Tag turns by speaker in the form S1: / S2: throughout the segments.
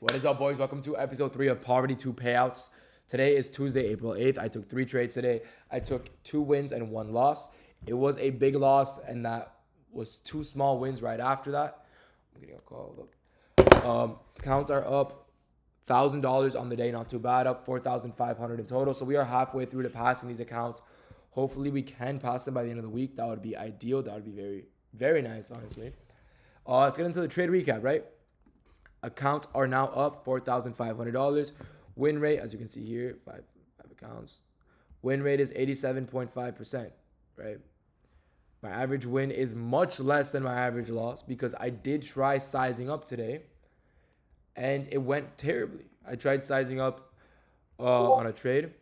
S1: What is up, boys? Welcome to episode 3 of Poverty 2 Payouts. Today is Tuesday, April 8th. I took 3 trades today. I took 2 wins and 1 loss. It was a big loss, and that was 2 small wins right after that. I'm getting a call. Look. Accounts are up $1,000 on the day, not too bad. Up $4,500 in total. So we are halfway through to passing these accounts. Hopefully, we can pass them by the end of the week. That would be ideal. That would be very, very nice, honestly. Let's get into the trade recap, right? Accounts are now up $4,500. Win rate, as you can see here, five accounts. Win rate is 87.5%, right? My average win is much less than my average loss because I did try sizing up today and it went terribly. I tried sizing up on a trade.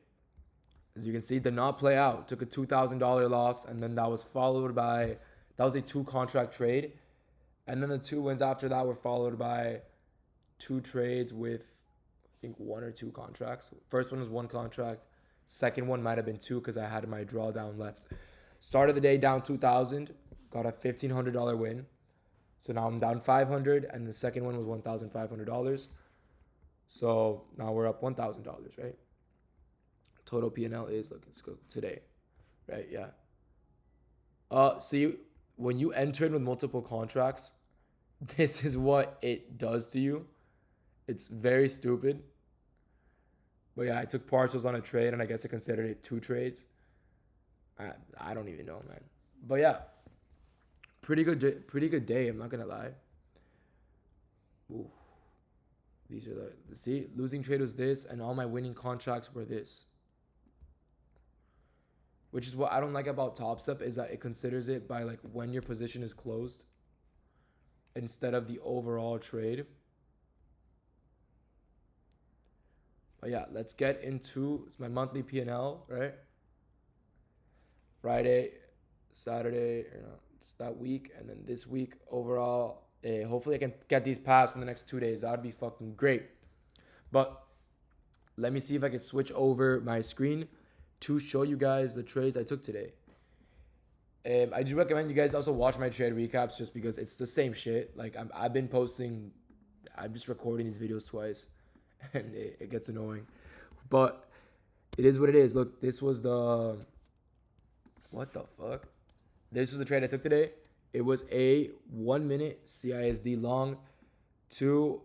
S1: As you can see, did not play out. Took a $2,000 loss, and then that was followed by, that was a 2 contract trade. And then the 2 wins after that were followed by 2 trades with, I think, 1 or 2 contracts. First one was 1 contract. Second one might have been 2 because I had my drawdown left. Started the day down 2,000, got a $1,500 win. So now I'm down 500, and the second one was $1,500. So now we're up $1,000, right? Total P&L is, look, let's go today, right? Yeah. See, when you enter in with multiple contracts, this is what it does to you. It's very stupid. But yeah, I took partials on a trade, and I guess I considered it 2 trades. I don't even know, man. But yeah, pretty good day. I'm not gonna lie. Ooh. These are the see, losing trade was this, and all my winning contracts were this. Which is what I don't like about Top Step, is that it considers it by like when your position is closed instead of the overall trade. But yeah, let's get into it's my monthly P&L, right? Friday, Saturday, just that week, and then this week overall. Hopefully I can get these passed in the next 2 days. That would be fucking great. But let me see if I can switch over my screen to show you guys the trades I took today. I do recommend you guys also watch my trade recaps just because it's the same shit. Like I've been posting, I'm just recording these videos twice, and it gets annoying. But it is what it is. Look, this was the, what the fuck? This was the trade I took today. It was a 1-minute CISD long to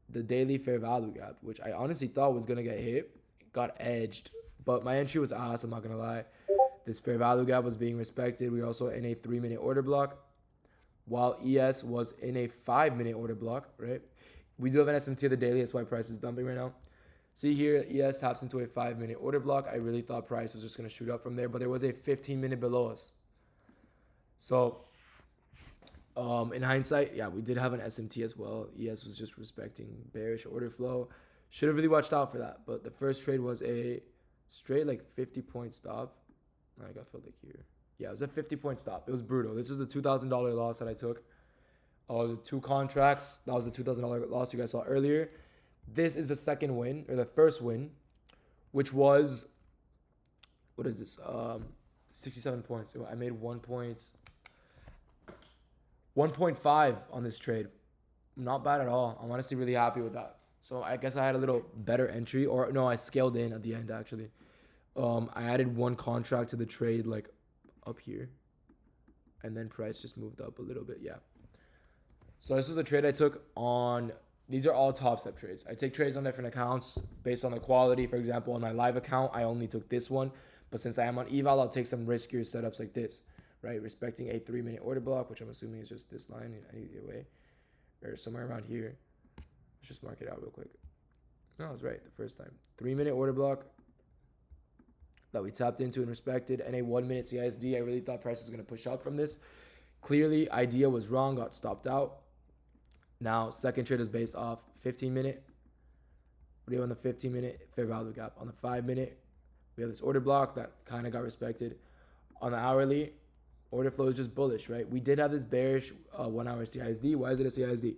S1: the daily fair value gap, which I honestly thought was going to get hit. It got edged. But my entry was ass, I'm not going to lie. This fair value gap was being respected. We were also in a 3-minute order block, while ES was in a 5-minute order block, right? We do have an SMT of the daily. That's why price is dumping right now. See here, ES taps into a 5-minute order block. I really thought price was just going to shoot up from there, but there was a 15-minute below us. So, in hindsight, yeah, we did have an SMT as well. ES was just respecting bearish order flow. Should have really watched out for that. But the first trade was a straight like 50-point stop. I got filled like here. Yeah, it was a 50-point stop. It was brutal. This is a $2,000 loss that I took. The 2 contracts. That was the $2,000 loss you guys saw earlier. This is the second win, or the first win, which was, what is this? 67 points. So I made 1.5 on this trade. Not bad at all. I'm honestly really happy with that. So I guess I had a little better entry, or no, I scaled in at the end actually. I added 1 contract to the trade like up here, and then price just moved up a little bit. Yeah. So this was the trade I took on. These are all Top Step trades. I take trades on different accounts based on the quality. For example, on my live account, I only took this one, but since I am on eval, I'll take some riskier setups like this, right? Respecting a 3-minute order block, which I'm assuming is just this line either way, or somewhere around here. Let's just mark it out real quick. No, I was right the first time. 3-minute order block that we tapped into and respected, and a 1-minute CISD. I really thought price was going to push up from this. Clearly, idea was wrong, got stopped out. Now, second trade is based off 15-minute. What do you have on the 15-minute? Fair value gap. On the 5-minute, we have this order block that kind of got respected. On the hourly, order flow is just bullish, right? We did have this bearish 1-hour CISD. Why is it a CISD?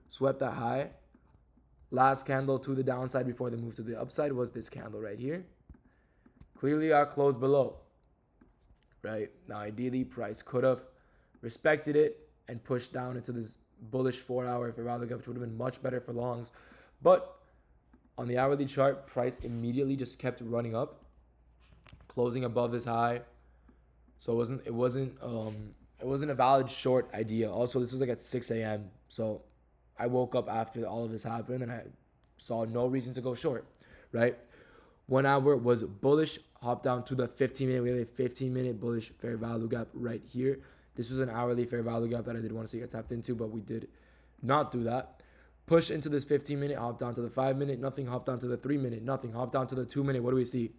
S1: Swept that high. Last candle to the downside before the move to the upside was this candle right here. Clearly got closed below, right? Now, ideally, price could have respected it and pushed down into this bullish 4-hour fair value gap, which would have been much better for longs. But on the hourly chart, price immediately just kept running up, closing above this high. So it wasn't a valid short idea. Also, this was like at 6 a.m. So I woke up after all of this happened and I saw no reason to go short, right? 1 hour was bullish, hopped down to the 15-minute. We have a 15-minute bullish fair value gap right here. This was an hourly fair value gap that I did want to see get tapped into, but we did not do that. Push into this 15-minute, hopped down to the 5-minute, nothing, hopped down to the 3-minute, nothing, hopped down to the 2-minute. What do we see?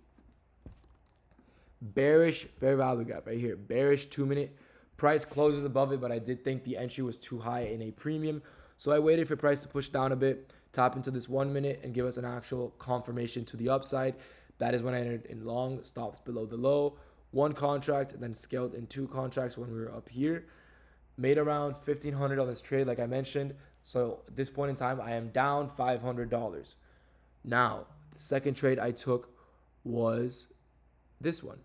S1: Bearish fair value gap right here. Bearish 2-minute. Price closes above it, but I did think the entry was too high in a premium. So I waited for price to push down a bit, tap into this 1 minute, and give us an actual confirmation to the upside. That is when I entered in long, stops below the low. 1 contract, then scaled in 2 contracts when we were up here. Made around $1,500 on this trade, like I mentioned. So at this point in time, I am down $500. Now, the second trade I took was this one.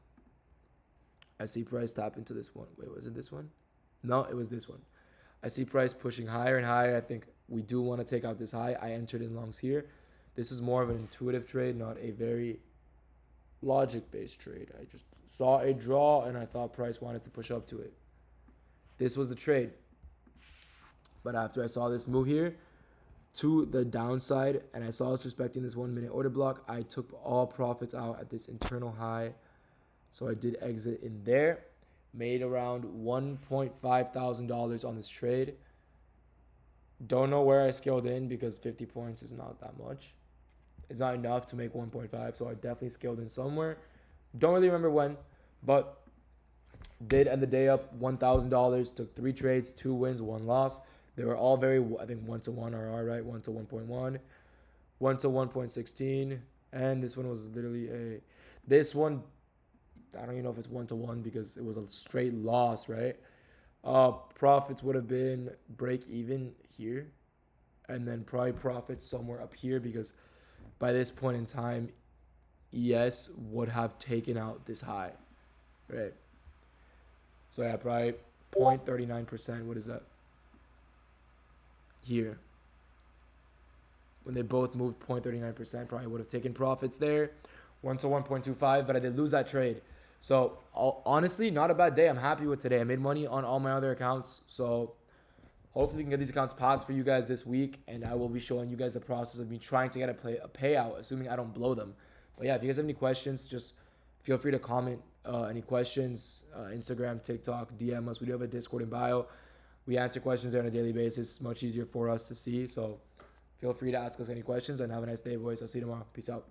S1: I see price tap into this one. Wait, was it this one? No, it was this one. I see price pushing higher and higher. I think we do want to take out this high. I entered in longs here. This is more of an intuitive trade, not a very logic-based trade. I just saw a draw and I thought price wanted to push up to it. This was the trade. But after I saw this move here to the downside and I saw us respecting this 1 minute order block, I took all profits out at this internal high. So I did exit in there, made around $1.5 thousand on this trade. Don't know where I scaled in because 50 points is not that much. It's not enough to make 1.5, so I definitely scaled in somewhere. Don't really remember when, but did end the day up $1,000. Took 3 trades, 2 wins, 1 loss. They were all very, I think 1-to-1 RR, right? 1 to 1.1, 1 to 1.16, and this one was literally this one. I don't even know if it's 1-to-1 because it was a straight loss, right? Profits would have been break even here and then probably profits somewhere up here because by this point in time, ES would have taken out this high, right? So yeah, probably 0.39%. What is that? Here. When they both moved 0.39%, probably would have taken profits there. 1 to 1.25, but I did lose that trade. So honestly, not a bad day. I'm happy with today. I made money on all my other accounts. So hopefully we can get these accounts passed for you guys this week. And I will be showing you guys the process of me trying to get a payout, assuming I don't blow them. But yeah, if you guys have any questions, just feel free to comment any questions. Instagram, TikTok, DM us. We do have a Discord in bio. We answer questions there on a daily basis. Much easier for us to see. So feel free to ask us any questions and have a nice day, boys. I'll see you tomorrow. Peace out.